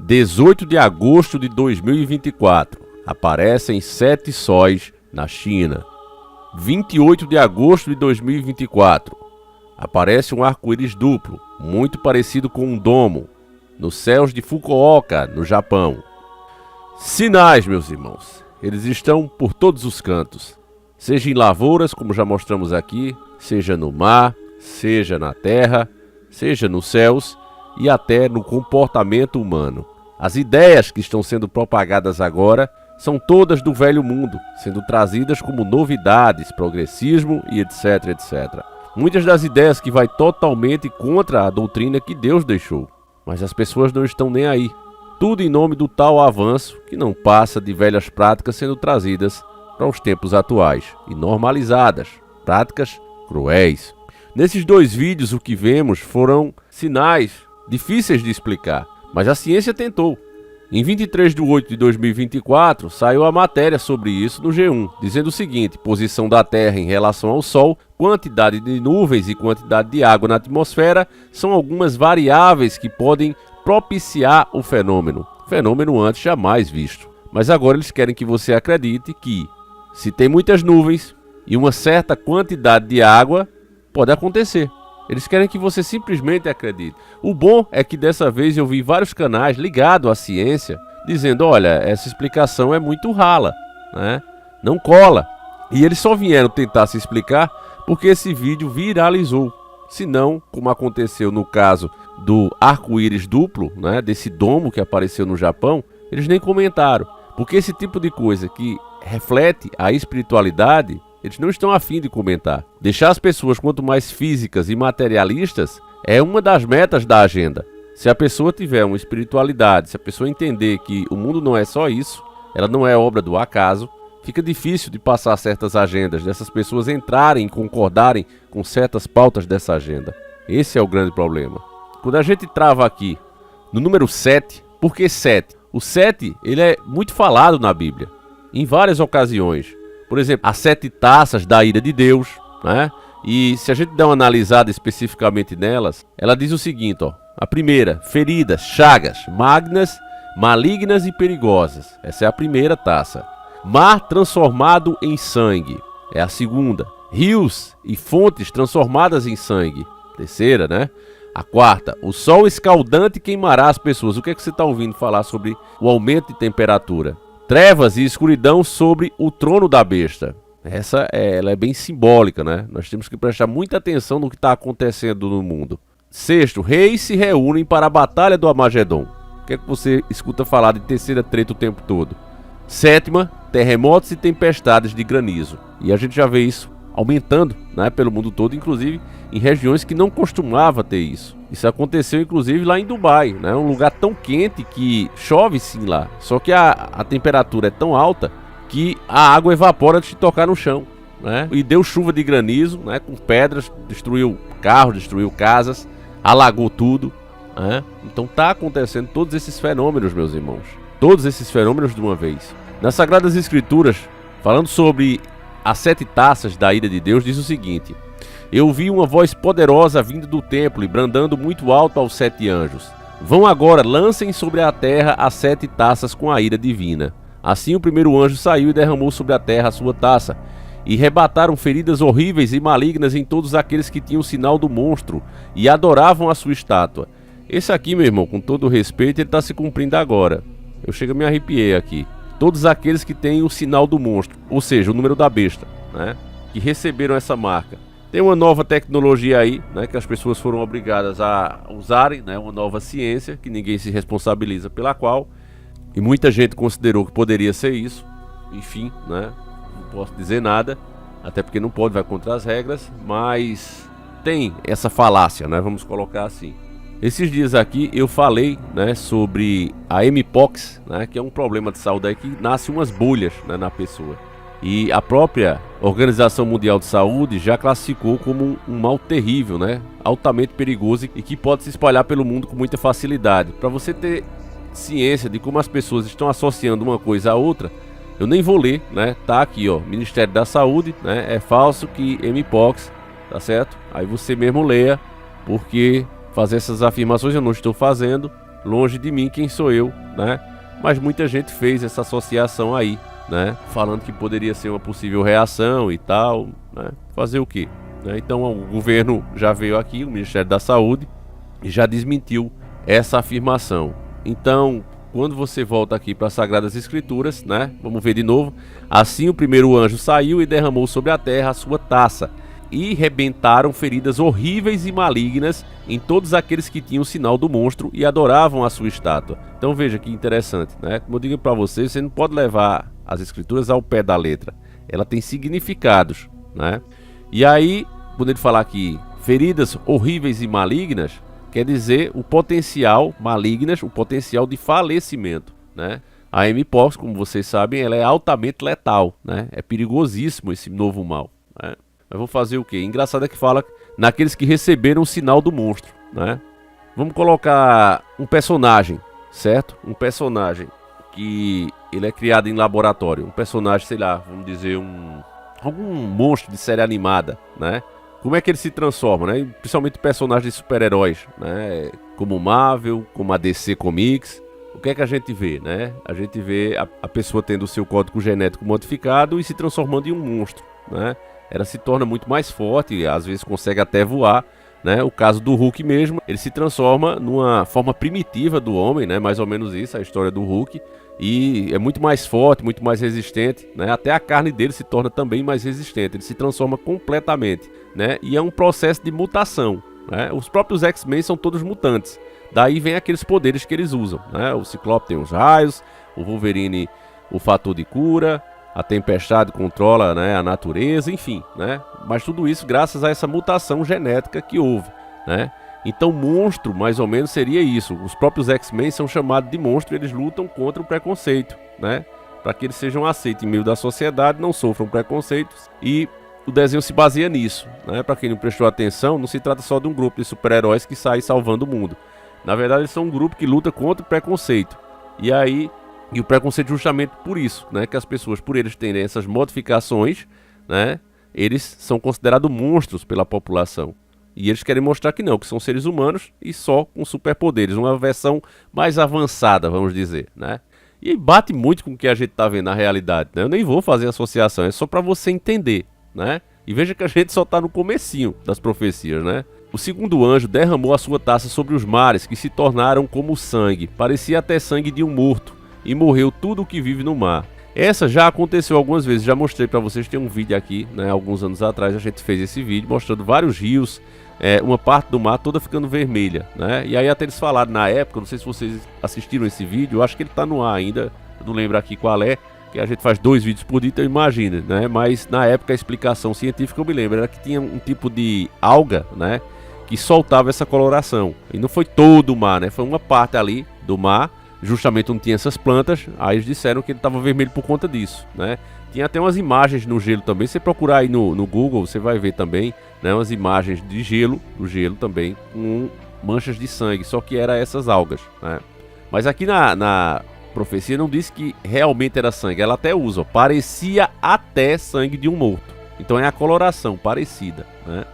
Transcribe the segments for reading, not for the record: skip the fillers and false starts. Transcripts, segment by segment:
18 de agosto de 2024. Aparecem 7 sóis na China. 28 de agosto de 2024. Aparece um arco-íris duplo, muito parecido com um domo, nos céus de Fukuoka, no Japão. Sinais, meus irmãos. Eles estão por todos os cantos. Seja em lavouras, como já mostramos aqui, seja no mar, seja na terra, seja nos céus e até no comportamento humano. As ideias que estão sendo propagadas agora são todas do velho mundo, sendo trazidas como novidades, progressismo e etc, etc. Muitas das ideias que vai totalmente contra a doutrina que Deus deixou. Mas as pessoas não estão nem aí. Tudo em nome do tal avanço que não passa de velhas práticas sendo trazidas para os tempos atuais e normalizadas, práticas cruéis. Nesses 2 vídeos o que vemos foram sinais difíceis de explicar, mas a ciência tentou. Em 23 de 8 de 2024 saiu a matéria sobre isso no G1, dizendo o seguinte: posição da Terra em relação ao Sol, quantidade de nuvens e quantidade de água na atmosfera são algumas variáveis que podem propiciar o fenômeno antes jamais visto. Mas agora eles querem que você acredite que se tem muitas nuvens e uma certa quantidade de água, pode acontecer. Eles querem que você simplesmente acredite. O bom é que dessa vez eu vi vários canais ligados à ciência dizendo: olha, essa explicação é muito rala, né? Não cola. E eles só vieram tentar se explicar porque esse vídeo viralizou. Se não, como aconteceu no caso do arco-íris duplo, né, desse domo que apareceu no Japão, eles nem comentaram. Porque esse tipo de coisa que reflete a espiritualidade, eles não estão afim de comentar. Deixar as pessoas quanto mais físicas e materialistas é uma das metas da agenda. Se a pessoa tiver uma espiritualidade, se a pessoa entender que o mundo não é só isso, ela não é obra do acaso, fica difícil de passar certas agendas, dessas pessoas entrarem, concordarem com certas pautas dessa agenda. Esse é o grande problema. Quando a gente trava aqui no número 7, por que 7? O 7, ele é muito falado na Bíblia, em várias ocasiões. Por exemplo, as 7 taças da ira de Deus, né? E se a gente der uma analisada especificamente nelas, ela diz o seguinte, ó. A primeira, feridas, chagas, malignas e perigosas. Essa é a primeira taça. Mar transformado em sangue. É a segunda. Rios e fontes transformadas em sangue. Terceira, né? A quarta, o sol escaldante queimará as pessoas. O que é que você está ouvindo falar sobre o aumento de temperatura? Trevas e escuridão sobre o trono da besta. Ela é bem simbólica, né? Nós temos que prestar muita atenção no que está acontecendo no mundo. Sexto, reis se reúnem para a batalha do Armagedon. O que é que você escuta falar de terceira treta o tempo todo? Sétima, terremotos e tempestades de granizo. E a gente já vê isso aumentando, né, pelo mundo todo, inclusive em regiões que não costumava ter isso. Isso aconteceu inclusive lá em Dubai, né, um lugar tão quente que chove sim lá. Só que a temperatura é tão alta que a água evapora antes de tocar no chão, né? E deu chuva de granizo, né, com pedras, destruiu carros, destruiu casas, alagou tudo, né? Então tá acontecendo todos esses fenômenos, meus irmãos. Todos esses fenômenos de uma vez. Nas Sagradas Escrituras, falando sobre as 7 taças da ira de Deus, diz o seguinte: eu vi uma voz poderosa vindo do templo e brandando muito alto aos 7 anjos. Vão agora, lancem sobre a terra as 7 taças com a ira divina. Assim o primeiro anjo saiu e derramou sobre a terra a sua taça. E rebataram feridas horríveis e malignas em todos aqueles que tinham o sinal do monstro e adoravam a sua estátua. Esse aqui, meu irmão, com todo o respeito, ele está se cumprindo agora. Eu chego a me arrepiei aqui. Todos aqueles que têm o sinal do monstro, ou seja, o número da besta, né, que receberam essa marca. Tem uma nova tecnologia aí, né, que as pessoas foram obrigadas a usarem, né, uma nova ciência que ninguém se responsabiliza pela qual, e muita gente considerou que poderia ser isso. Enfim, né, não posso dizer nada, até porque não pode, vai contra as regras, mas tem essa falácia, né, vamos colocar assim. Esses dias aqui eu falei, né, sobre a Mpox, né, que é um problema de saúde aí que nasce umas bolhas, né, na pessoa. E a própria Organização Mundial de Saúde já classificou como um mal terrível, né, altamente perigoso e que pode se espalhar pelo mundo com muita facilidade. Para você ter ciência de como as pessoas estão associando uma coisa a outra, eu nem vou ler, né, tá aqui, ó, Ministério da Saúde, né, é falso que Mpox, tá certo? Aí você mesmo leia, porque fazer essas afirmações eu não estou fazendo, longe de mim quem sou eu, né? Mas muita gente fez essa associação aí, né? Falando que poderia ser uma possível reação e tal, né? Fazer o quê? Então o governo já veio aqui, o Ministério da Saúde, e já desmentiu essa afirmação. Então, quando você volta aqui para as Sagradas Escrituras, né? Vamos ver de novo. Assim o primeiro anjo saiu e derramou sobre a terra a sua taça, e rebentaram feridas horríveis e malignas em todos aqueles que tinham o sinal do monstro e adoravam a sua estátua. Então veja que interessante, né? Como eu digo para você, você não pode levar as escrituras ao pé da letra. Ela tem significados, né? E aí, quando ele falar aqui feridas horríveis e malignas, quer dizer o potencial malignas, o potencial de falecimento, né? A mpox, como vocês sabem, ela é altamente letal, né? É perigosíssimo esse novo mal, né? Mas vou fazer o quê? Engraçado é que fala naqueles que receberam o sinal do monstro, né? Vamos colocar um personagem, certo? Um personagem que ele é criado em laboratório. Um personagem, sei lá, vamos dizer algum monstro de série animada, né? Como é que ele se transforma, né? Principalmente personagens de super-heróis, né? Como Marvel, como a DC Comics. O que é que a gente vê, né? A gente vê a pessoa tendo o seu código genético modificado e se transformando em um monstro, né? Ela se torna muito mais forte, às vezes consegue até voar, né? O caso do Hulk mesmo, ele se transforma numa forma primitiva do homem, né? Mais ou menos isso, a história do Hulk. E é muito mais forte, muito mais resistente, né? Até a carne dele se torna também mais resistente, ele se transforma completamente, né? E é um processo de mutação, né? Os próprios X-Men são todos mutantes. Daí vem aqueles poderes que eles usam, né? O Ciclope tem os raios, o Wolverine o fator de cura, a Tempestade controla, né, a natureza, enfim, né? Mas tudo isso graças a essa mutação genética que houve, né? Então monstro, mais ou menos, seria isso. Os próprios X-Men são chamados de monstro e eles lutam contra o preconceito, né? Para que eles sejam aceitos em meio da sociedade, não sofram preconceitos. E o desenho se baseia nisso, né? Para quem não prestou atenção, não se trata só de um grupo de super-heróis que sai salvando o mundo. Na verdade, eles são um grupo que luta contra o preconceito. E o preconceito justamente por isso, né? Que as pessoas, por eles terem essas modificações, né? Eles são considerados monstros pela população. E eles querem mostrar que não, que são seres humanos e só com superpoderes. Uma versão mais avançada, vamos dizer, né? E bate muito com o que a gente está vendo na realidade, né? Eu nem vou fazer associação, é só para você entender, né? E veja que a gente só está no comecinho das profecias, né? O segundo anjo derramou a sua taça sobre os mares, que se tornaram como sangue. Parecia até sangue de um morto. E morreu tudo o que vive no mar. Essa já aconteceu algumas vezes, já mostrei para vocês, tem um vídeo aqui, né, alguns anos atrás a gente fez esse vídeo mostrando vários rios, uma parte do mar toda ficando vermelha, né? E aí até eles falaram na época, não sei se vocês assistiram esse vídeo, eu acho que ele tá no ar ainda, eu não lembro aqui qual é, que a gente faz 2 vídeos por dia, então imagina, né? Mas na época a explicação científica eu me lembro, era que tinha um tipo de alga, né, que soltava essa coloração, e não foi todo o mar, né? Foi uma parte ali do mar, justamente onde tinha essas plantas, aí eles disseram que ele estava vermelho por conta disso, né? Tinha até umas imagens no gelo também, se você procurar aí no Google, você vai ver também, né, umas imagens de gelo, do gelo também, com manchas de sangue, só que era essas algas, né? Mas aqui na profecia não disse que realmente era sangue, ela até usa, ó, parecia até sangue de um morto, então é a coloração parecida, né?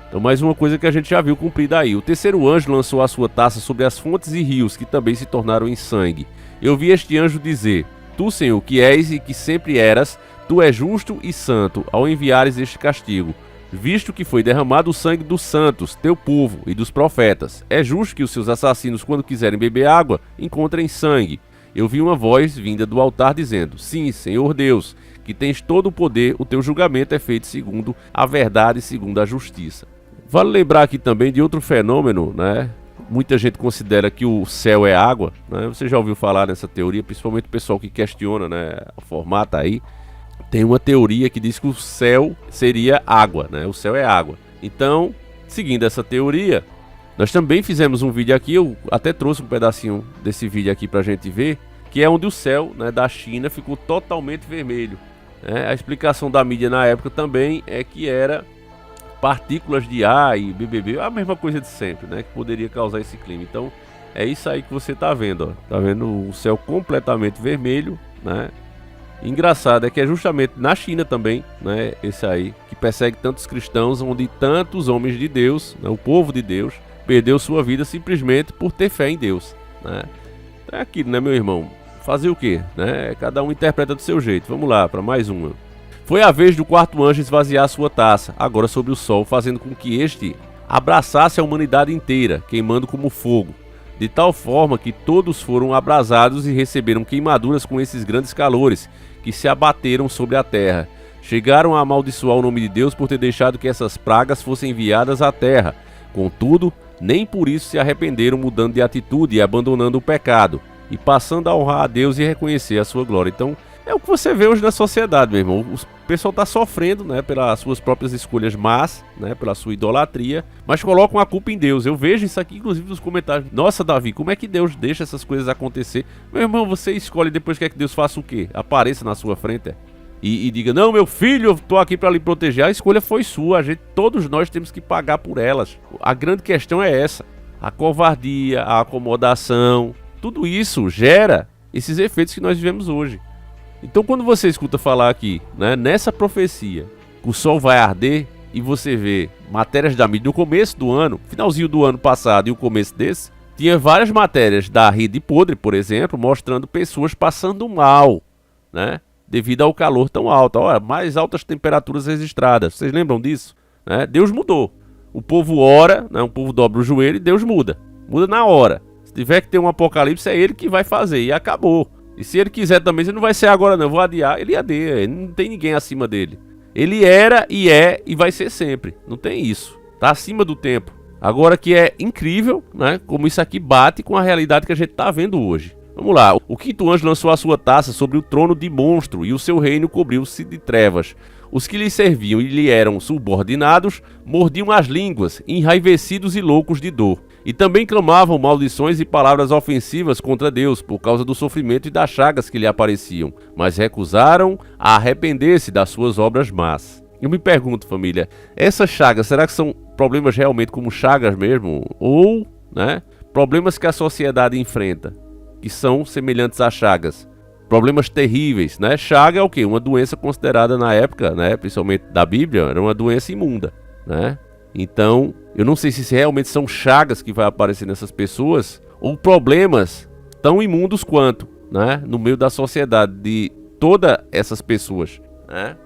Então mais uma coisa que a gente já viu cumprida aí. O terceiro anjo lançou a sua taça sobre as fontes e rios, que também se tornaram em sangue. Eu vi este anjo dizer: Tu, Senhor, que és e que sempre eras, tu és justo e santo, ao enviares este castigo, visto que foi derramado o sangue dos santos, teu povo, e dos profetas. É justo que os seus assassinos, quando quiserem beber água, encontrem sangue. Eu vi uma voz vinda do altar dizendo: Sim, Senhor Deus, que tens todo o poder, o teu julgamento é feito segundo a verdade e segundo a justiça. Vale lembrar aqui também de outro fenômeno, né? Muita gente considera que o céu é água, né? Você já ouviu falar nessa teoria, principalmente o pessoal que questiona, né, o formato aí. Tem uma teoria que diz que o céu seria água, né? O céu é água. Então, seguindo essa teoria, nós também fizemos um vídeo aqui, eu até trouxe um pedacinho desse vídeo aqui pra gente ver, que é onde o céu, né, da China ficou totalmente vermelho, né? A explicação da mídia na época também é que era partículas de ar e BBB, a mesma coisa de sempre, né, que poderia causar esse clima. Então é isso aí que você tá vendo, ó. Tá vendo o céu completamente vermelho, né? Engraçado é que é justamente na China também, né, esse aí que persegue tantos cristãos, onde tantos homens de Deus, né, o povo de Deus, perdeu sua vida simplesmente por ter fé em Deus, né? É aquilo, né, meu irmão? Fazer o quê? Né? Cada um interpreta do seu jeito. Vamos lá, para mais uma. Foi a vez do quarto anjo esvaziar sua taça, agora sobre o sol, fazendo com que este abraçasse a humanidade inteira, queimando como fogo, de tal forma que todos foram abrasados e receberam queimaduras com esses grandes calores, que se abateram sobre a terra. Chegaram a amaldiçoar o nome de Deus por ter deixado que essas pragas fossem enviadas à terra. Contudo, nem por isso se arrependeram, mudando de atitude e abandonando o pecado, e passando a honrar a Deus e reconhecer a sua glória. Então, é o que você vê hoje na sociedade, meu irmão. O pessoal está sofrendo, né, pelas suas próprias escolhas más, né, pela sua idolatria, mas colocam a culpa em Deus. Eu vejo isso aqui, inclusive, nos comentários. Nossa, Davi, como é que Deus deixa essas coisas acontecer? Meu irmão, você escolhe depois quer que Deus faça o quê? Apareça na sua frente, e diga, não, meu filho, eu tô aqui para lhe proteger. A escolha foi sua, todos nós temos que pagar por elas. A grande questão é essa. A covardia, a acomodação, tudo isso gera esses efeitos que nós vivemos hoje. Então quando você escuta falar aqui, né, nessa profecia, que o sol vai arder, e você vê matérias da mídia no começo do ano, finalzinho do ano passado e o começo desse, tinha várias matérias da Rede Podre, por exemplo, mostrando pessoas passando mal, né, devido ao calor tão alto. Olha, mais altas temperaturas registradas. Vocês lembram disso? Né? Deus mudou. O povo ora, né, o povo dobra o joelho e Deus muda. Muda na hora. Se tiver que ter um apocalipse, é ele que vai fazer e acabou. E se ele quiser também, ele não vai ser agora não, eu vou adiar, ele adia, ele não tem ninguém acima dele. Ele era e é e vai ser sempre, não tem isso, tá acima do tempo. Agora que é incrível, né, como isso aqui bate com a realidade que a gente tá vendo hoje. Vamos lá, o quinto anjo lançou a sua taça sobre o trono de monstro e o seu reino cobriu-se de trevas. Os que lhe serviam e lhe eram subordinados mordiam as línguas, enraivecidos e loucos de dor. E também clamavam maldições e palavras ofensivas contra Deus por causa do sofrimento e das chagas que lhe apareciam, mas recusaram a arrepender-se das suas obras más. Eu me pergunto, família, essas chagas, será que são problemas realmente como chagas mesmo? Ou, né, problemas que a sociedade enfrenta, que são semelhantes a chagas? Problemas terríveis, né? Chaga é o quê? Uma doença considerada na época, né, principalmente da Bíblia, era uma doença imunda, né? Então, eu não sei se realmente são chagas que vai aparecer nessas pessoas ou problemas tão imundos quanto, né, no meio da sociedade de todas essas pessoas, né?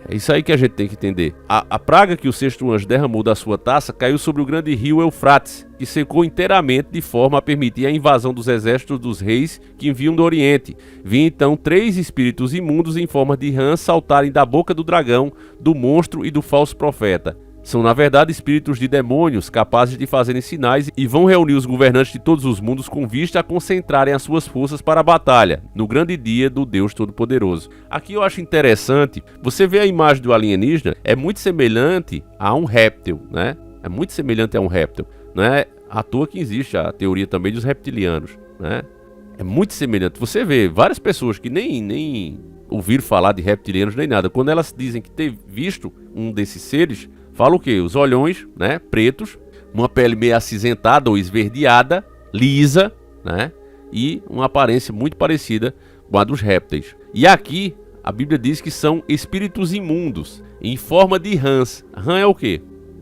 É isso aí que a gente tem que entender. A praga que o sexto anjo derramou da sua taça caiu sobre o grande rio Eufrates, que secou inteiramente de forma a permitir a invasão dos exércitos dos reis que vinham do Oriente. Vi então 3 espíritos imundos em forma de rãs saltarem da boca do dragão, do monstro e do falso profeta. São, na verdade, espíritos de demônios capazes de fazerem sinais e vão reunir os governantes de todos os mundos com vista a concentrarem as suas forças para a batalha, no grande dia do Deus Todo-Poderoso. Aqui eu acho interessante, você vê a imagem do alienígena, é muito semelhante a um réptil, né? É muito semelhante a um réptil. Não é à toa que existe a teoria também dos reptilianos, né? É muito semelhante. Você vê várias pessoas que nem ouviram falar de reptilianos nem nada, quando elas dizem que ter visto um desses seres, fala o quê? Os olhões, né, pretos, uma pele meio acinzentada ou esverdeada, lisa, né, e uma aparência muito parecida com a dos répteis. E aqui a Bíblia diz que são espíritos imundos, em forma de rãs. Rã é o quê?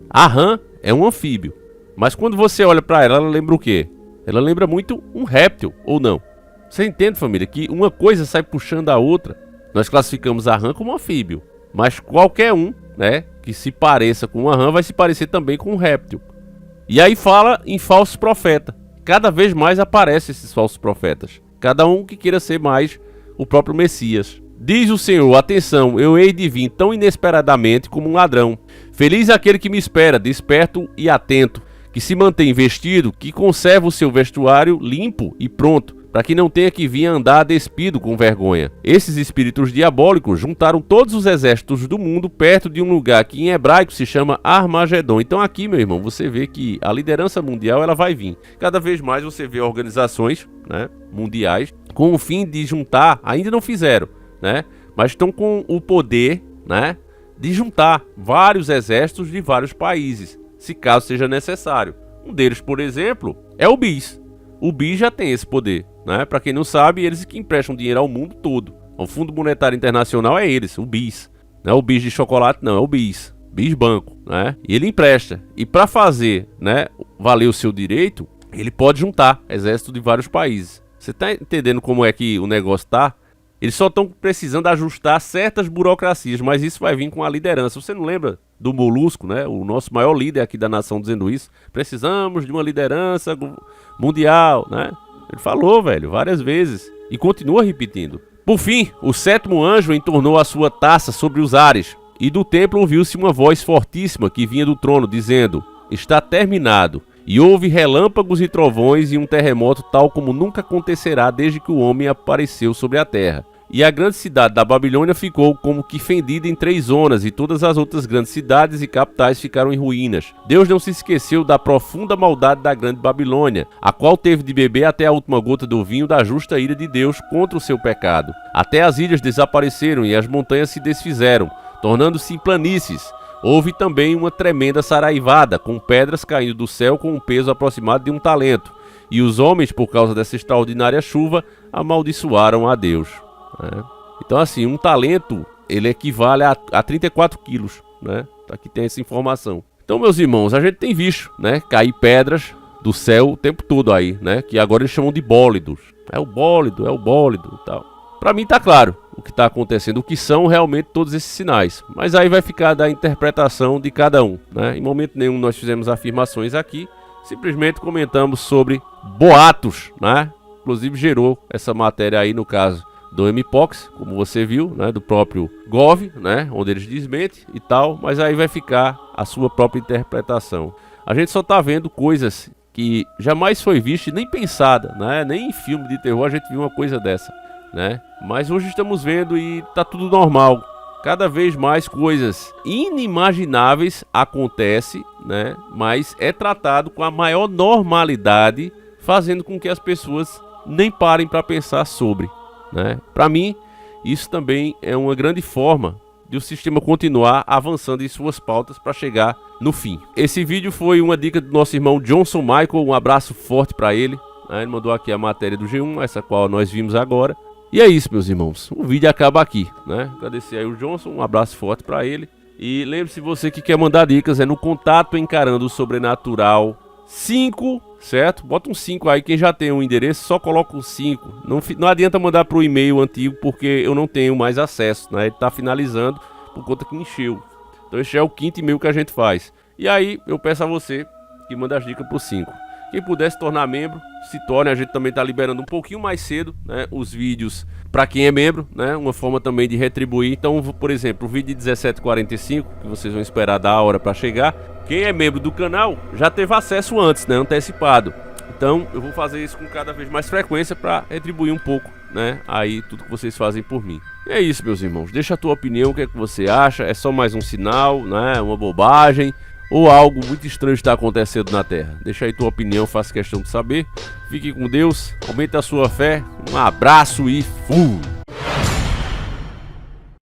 A rã é um anfíbio, mas quando você olha para ela, ela lembra o quê? Ela lembra muito um réptil, ou não? Você entende, família, que uma coisa sai puxando a outra? Nós classificamos a rã como anfíbio, mas qualquer um, né, que se pareça com uma rã vai se parecer também com um réptil. E aí fala em falso profeta. Cada vez mais aparecem esses falsos profetas. Cada um que queira ser mais o próprio Messias. Diz o Senhor, atenção, eu hei de vir tão inesperadamente como um ladrão. Feliz aquele que me espera, desperto e atento, que se mantém vestido, que conserva o seu vestuário limpo e pronto, para que não tenha que vir andar despido com vergonha. Esses espíritos diabólicos juntaram todos os exércitos do mundo perto de um lugar que em hebraico se chama Armagedon. Então aqui, meu irmão, você vê que a liderança mundial ela vai vir. Cada vez mais você vê organizações, né, mundiais com o fim de juntar, ainda não fizeram, né, mas estão com o poder, né, de juntar vários exércitos de vários países, se caso seja necessário. Um deles, por exemplo, é o BIS. O BIS já tem esse poder, né? Para quem não sabe, eles que emprestam dinheiro ao mundo todo. O Fundo Monetário Internacional é eles, o BIS. Não é o BIS de chocolate, não, é o BIS. BIS Banco, né? E ele empresta. E para fazer, né, valer o seu direito, ele pode juntar exército de vários países. Você tá entendendo como é que o negócio tá? Eles só estão precisando ajustar certas burocracias, mas isso vai vir com a liderança. Você não lembra do Molusco, né? O nosso maior líder aqui da nação dizendo isso. Precisamos de uma liderança mundial, né? Ele falou, velho, várias vezes e continua repetindo. Por fim, o sétimo anjo entornou a sua taça sobre os ares, e do templo ouviu-se uma voz fortíssima que vinha do trono, dizendo: está terminado. E houve relâmpagos e trovões e um terremoto tal como nunca acontecerá desde que o homem apareceu sobre a terra. E a grande cidade da Babilônia ficou como que fendida em 3 zonas, e todas as outras grandes cidades e capitais ficaram em ruínas. Deus não se esqueceu da profunda maldade da grande Babilônia, a qual teve de beber até a última gota do vinho da justa ira de Deus contra o seu pecado. Até as ilhas desapareceram e as montanhas se desfizeram, tornando-se em planícies. Houve também uma tremenda saraivada, com pedras caindo do céu com um peso aproximado de 1 talento. E os homens, por causa dessa extraordinária chuva, amaldiçoaram a Deus. Então assim, 1 talento, ele equivale a 34 quilos, né? Aqui tem essa informação. Então, meus irmãos, a gente tem visto, né, cair pedras do céu o tempo todo aí, né? Que agora eles chamam de bólidos. É o bólido e tal. Pra mim tá claro o que está acontecendo, o que são realmente todos esses sinais. Mas aí vai ficar da interpretação de cada um, né? Em momento nenhum nós fizemos afirmações aqui, simplesmente comentamos sobre boatos, né? Inclusive gerou essa matéria aí no caso do MPOX, como você viu, né? Do próprio Gov, né? Onde eles desmentem e tal, mas aí vai ficar a sua própria interpretação. A gente só tá vendo coisas que jamais foi vista e nem pensada, né? Nem em filme de terror a gente viu uma coisa dessa, né? Mas hoje estamos vendo e tá tudo normal. Cada vez mais coisas inimagináveis acontecem, né? Mas é tratado com a maior normalidade, fazendo com que as pessoas nem parem para pensar sobre, né? Para mim, isso também é uma grande forma de o sistema continuar avançando em suas pautas para chegar no fim. Esse vídeo foi uma dica do nosso irmão Johnson Michael, um abraço forte para ele. Ele mandou aqui a matéria do G1, essa qual nós vimos agora. E é isso, meus irmãos, o vídeo acaba aqui, né? Agradecer aí o Johnson, um abraço forte para ele. E lembre-se, você que quer mandar dicas, é no Contato Encarando o Sobrenatural 5, certo? Bota um 5 aí, quem já tem um endereço, só coloca um 5. Não adianta mandar para o e-mail antigo, porque eu não tenho mais acesso, né? Ele tá finalizando por conta que encheu. Então esse é o 5º e-mail que a gente faz. E aí eu peço a você que manda as dicas pro 5. Quem puder se tornar membro, se torne. A gente também está liberando um pouquinho mais cedo, né, os vídeos para quem é membro, né, uma forma também de retribuir. Então, por exemplo, o vídeo de 17h45, que vocês vão esperar da hora para chegar, quem é membro do canal já teve acesso antes, né, antecipado. Então, eu vou fazer isso com cada vez mais frequência para retribuir um pouco, né, aí tudo que vocês fazem por mim. E é isso, meus irmãos. Deixa a tua opinião, o que é que você acha? É só mais um sinal, né, uma bobagem? Ou algo muito estranho está acontecendo na Terra? Deixa aí tua opinião, faço questão de saber. Fique com Deus, aumente a sua fé. Um abraço e fui!